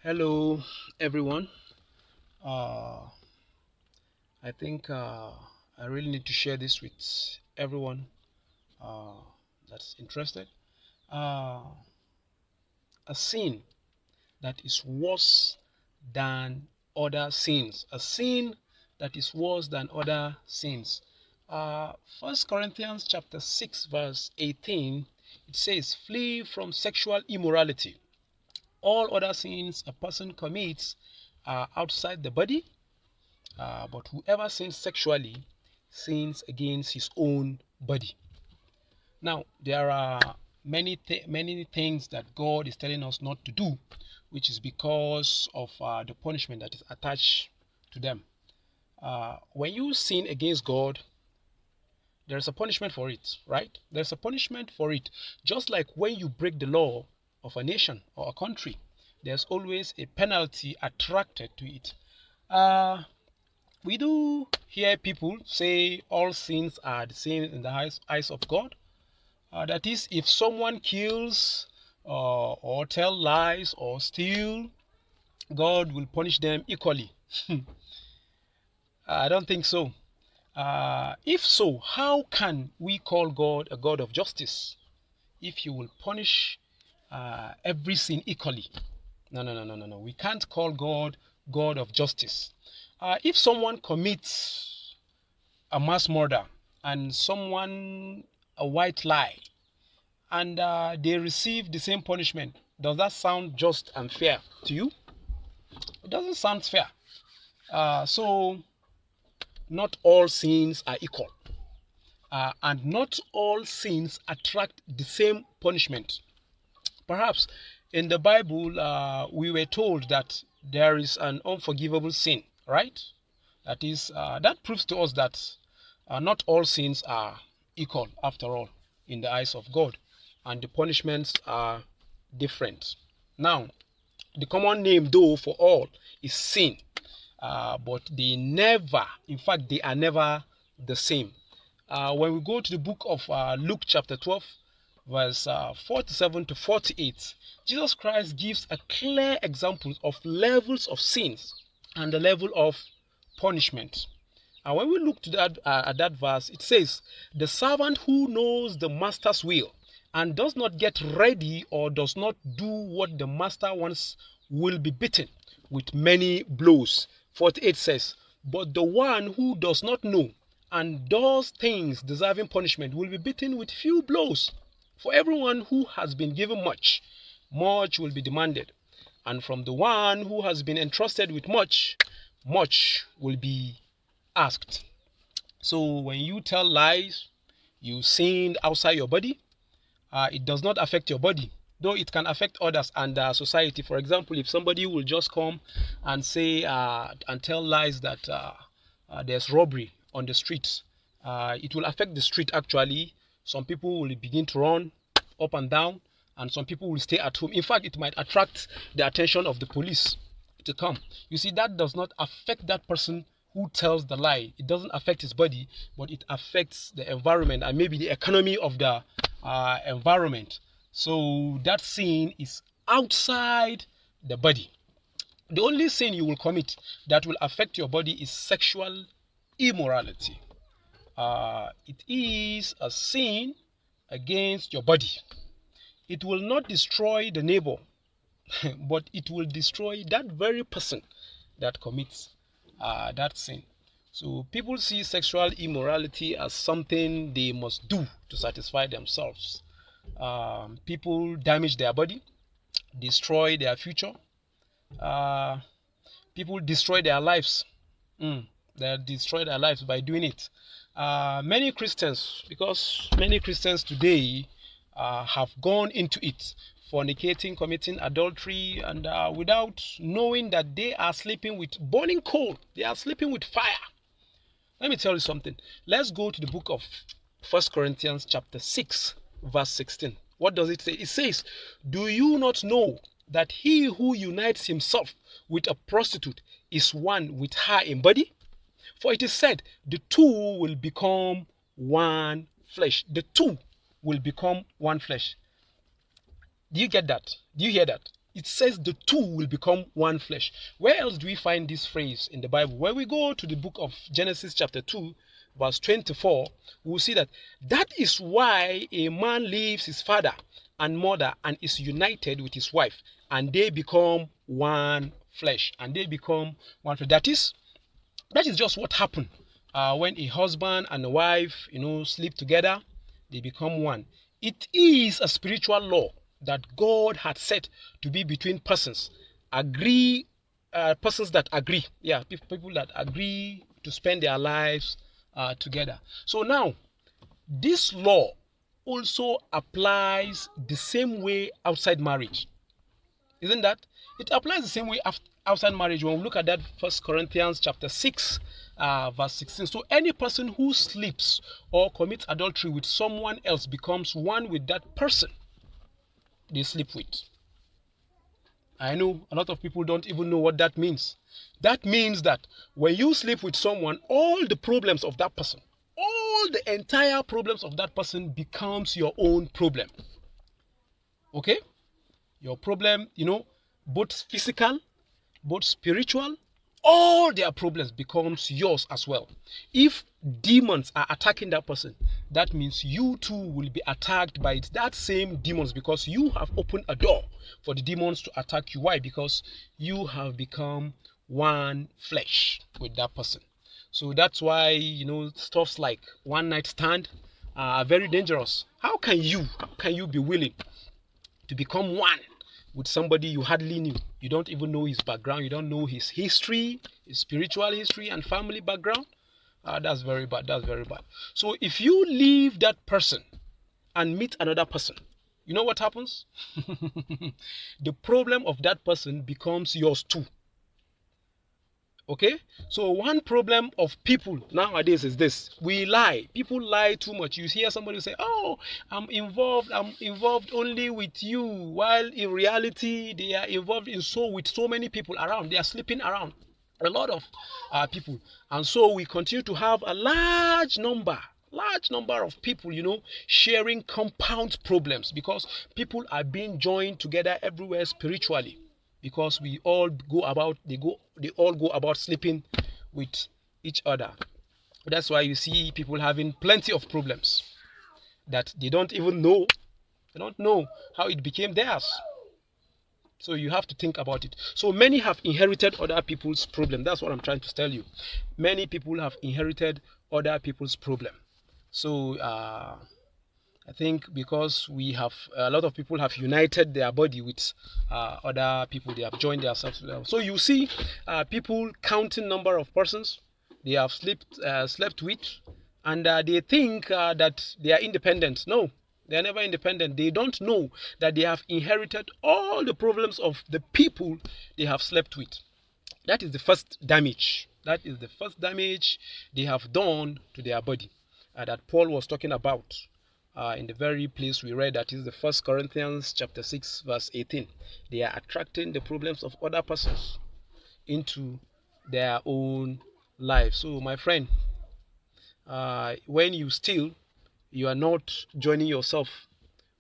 Hello, everyone. I think I really need to share this with everyone uh, that's interested. Uh, a sin that is worse than other sins. A sin that is worse than other sins. First Corinthians chapter 6 verse 18, it says, "Flee from sexual immorality. All other sins a person commits are outside the body, but whoever sins sexually sins against his own body." Now, there are many things that God is telling us not to do, which is because of the punishment that is attached to them. When you sin against God, there's a punishment for it, right? There's a punishment for it. Just like when you break the law of a nation or a country, there's always a penalty attracted to it. Uh, we do hear people say all sins are the same in the eyes of God. That is, if someone kills or tell lies or steal, God will punish them equally. I don't think so. If so, how can we call God a God of justice if He will punish every sin equally? No, no, no, no, no, no. We can't call God God of justice. If someone commits a mass murder and someone a white lie, and they receive the same punishment, does that sound just and fair to you? It doesn't sound fair. So not all sins are equal, and not all sins attract the same punishment. Perhaps in the Bible, we were told that there is an unforgivable sin, right? That is, that proves to us that not all sins are equal, after all, in the eyes of God, and the punishments are different. Now, the common name, though, for all is sin, but they never, in fact, they are never the same. When we go to the book of Luke, chapter 12, verse 47 to 48, Jesus Christ gives a clear example of levels of sins and the level of punishment. And when we look to that at that verse, it says, "The servant who knows the master's will and does not get ready or does not do what the master wants will be beaten with many blows." 48 says, "But the one who does not know and does things deserving punishment will be beaten with few blows. For everyone who has been given much, much will be demanded. And from the one who has been entrusted with much, much will be asked." So when you tell lies, you sin outside your body, it does not affect your body, though it can affect others and society. For example, if somebody will just come and say and tell lies that there's robbery on the streets, it will affect the street actually. Some people will begin to run up and down, and some people will stay at home. In fact, it might attract the attention of the police to come. You see, that does not affect that person who tells the lie. It doesn't affect his body, but it affects the environment and maybe the economy of the environment. So that sin is outside the body. The only sin you will commit that will affect your body is sexual immorality. It is a sin against your body. It will not destroy the neighbor, but it will destroy that very person that commits that sin. So people see sexual immorality as something they must do to satisfy themselves. People damage their body, destroy their future. Uh, People destroy their lives. They destroy their lives by doing it. Many Christians, because many Christians today have gone into it, fornicating, committing adultery, and without knowing that they are sleeping with burning coal, they are sleeping with fire. Let me tell you something. Let's go to the book of First Corinthians chapter 6, verse 16. What does it say? It says, "Do you not know that he who unites himself with a prostitute is one with her in body? For it is said, the two will become one flesh." The two will become one flesh. Do you get that? Do you hear that? It says the two will become one flesh. Where else do we find this phrase in the Bible? When we go to the book of Genesis chapter 2, verse 24, we'll see that is why a man leaves his father and mother and is united with his wife, and they become one flesh. And they become one flesh. That is just what happened when a husband and a wife, sleep together. They become one. It is a spiritual law that God had set to be between persons that agree, people that agree to spend their lives together. So now, this law also applies the same way outside marriage. Isn't that? It applies the same way outside marriage when we look at that 1 Corinthians chapter 6, verse 16. So any person who sleeps or commits adultery with someone else becomes one with that person they sleep with. I know a lot of people don't even know what that means. That means that when you sleep with someone, all the problems of that person, all the entire problems of that person becomes your own problem. Okay? Your problem, both physical, both spiritual, all their problems becomes yours as well. If demons are attacking that person, that means you too will be attacked by that same demons, because you have opened a door for the demons to attack you. Why? Because you have become one flesh with that person. So that's why, stuffs like one night stand are very dangerous. How can you be willing to become one with somebody you hardly knew? You don't even know his background. You don't know his history, his spiritual history and family background. That's very bad. That's very bad. So if you leave that person and meet another person, you know what happens? The problem of that person becomes yours too. Okay, so one problem of people nowadays is this: we lie. People lie too much. You hear somebody say, "Oh, I'm involved only with you," while in reality they are involved with so many people around. They are sleeping around a lot of people, and so we continue to have a large number of people, sharing compound problems, because people are being joined together everywhere spiritually, because they all go about sleeping with each other. That's why you see people having plenty of problems that they don't know how it became theirs. So you have to think about it. So many have inherited other people's problem. That's what I'm trying to tell you. Many people have inherited other people's problem. So I think because a lot of people have united their body with other people, they have joined themselves to them. So you see people counting number of persons they have slept with, and they think that they are independent. No, they are never independent. They don't know that they have inherited all the problems of the people they have slept with. That is the first damage. That is the first damage they have done to their body that Paul was talking about. In the very place we read, that is the 1 Corinthians chapter 6 verse 18. They are attracting the problems of other persons into their own life. So my friend, when you steal, you are not joining yourself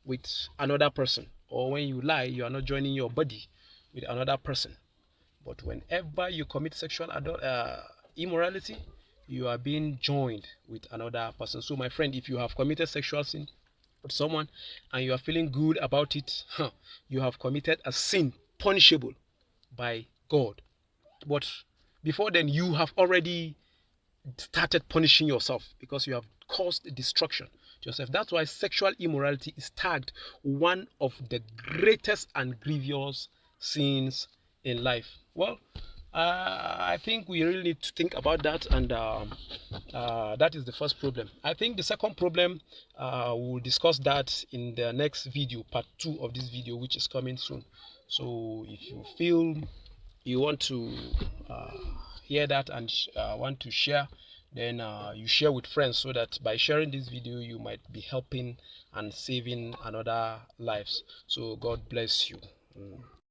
with another person, or when you lie, you are not joining your body with another person. But whenever you commit sexual immorality, you are being joined with another person. So my friend, if you have committed sexual sin with someone and you are feeling good about it, you have committed a sin punishable by God. But before then, you have already started punishing yourself, because you have caused destruction to yourself. That's why sexual immorality is tagged one of the greatest and grievous sins in life. Well, I think we really need to think about that, and that is the first problem. I think the second problem, we'll discuss that in the next video, part 2 of this video, which is coming soon. So if you feel you want to hear that and want to share, then you share with friends, so that by sharing this video you might be helping and saving another lives. So God bless you.